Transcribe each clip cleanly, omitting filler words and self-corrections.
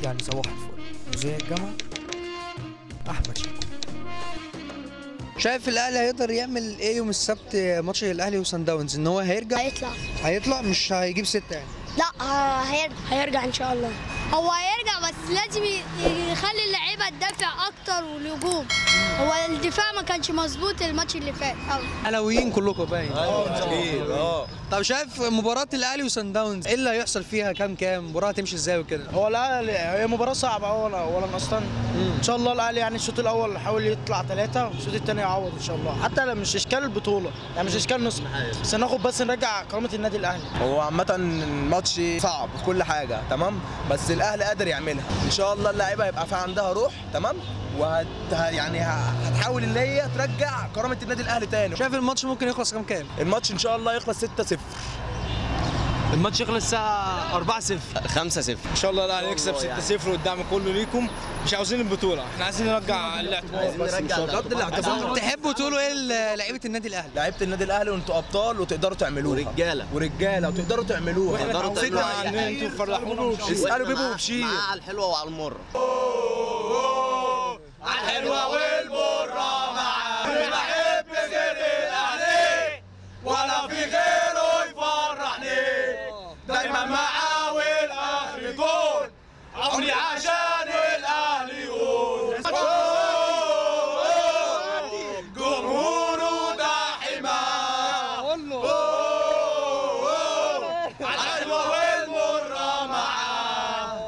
يعني صباح الفل. مذيع الجامعة أحمد شيكو. شايف الاهلي هيقدر يعمل ايه يوم السبت ماتش الاهلي وصن داونز؟ ان هو هيطلع مش هيجيب 6 يعني؟ لا هيرجع ان شاء الله. هو هيرجع بس لازم يخلي اللعيبه تدافع اكتر والهجوم. هو الدفاع ما كانش مظبوط الماتش اللي فات قوي. اهلاويين كلكم باين. ايوه طب شايف مباراة الاهلي وصن داونز ايه اللي هيحصل فيها؟ كام المباراة هتمشي ازاي وكده؟ هو الاهلي هي مباراة صعبة اولا اصلا. ان شاء الله الاهلي يعني الشوط الاول حاول يطلع 3 والشوط الثاني يعوض ان شاء الله، حتى مش اشكال البطولة يعني مش اشكال نص، بس ناخد بس نرجع كرامة النادي الاهلي. هو عامة الماتش صعب في كل حاجة تمام، بس الاهلي قادر يعملها ان شاء الله. اللعيبة هيبقى في عندها روح تمام، يعني هتحاول ان هي ترجع كرامة النادي الاهلي تاني. شايف الماتش ممكن يخلص كام؟ الماتش ان شاء الله يخلص 6-0. الماتش يخلص الساعة 4-0 5-0 ان شاء الله الاهلي يكسب 6-0 والدعم كله ليكم. مش عاوزين البطولة، احنا عايزين نرجع الاعتبار. تحبوا تقولوا ايه لعيبة النادي الاهلي؟ لعيبة النادي الاهلي وانتوا ابطال وتقدروا تعملوها، ورجالة وتقدروا تعملوها. انتوا فرحونا. اسألوا بيبو وبشير على الحلوة وعلى المرة. على الحلوة والمرة معاه. ما بحب غير الاهلي ولا في غيره يفرحني. دايما معاه والاخر جول. عمري عشان الاهلي يقول. جمهوره ده حماه. على الحلوة والمرة معاه.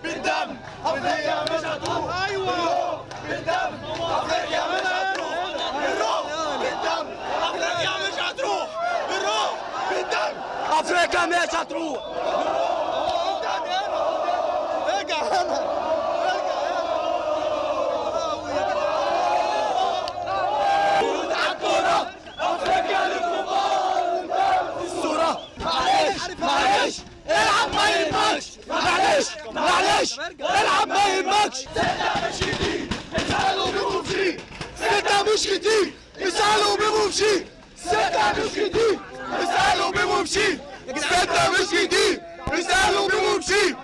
بالدم افريقيا مش هتروح. ايوه بالدم افريقيا مش هتروح. بالروح بالدم افريقيا مش هتروح. بالروح بالدم افريقيا مش هتروح. ارجع هنا. معلش العب ما يهمكش. معلش العب ما يهمكش. 6 مش كتير اسألوا بيبو بشير. 6 مش كتير اسألوا بيبو بشير. 6 مش كتير اسألوا بيبو بشير. 6 مش كتير اسألوا بيبو بشير.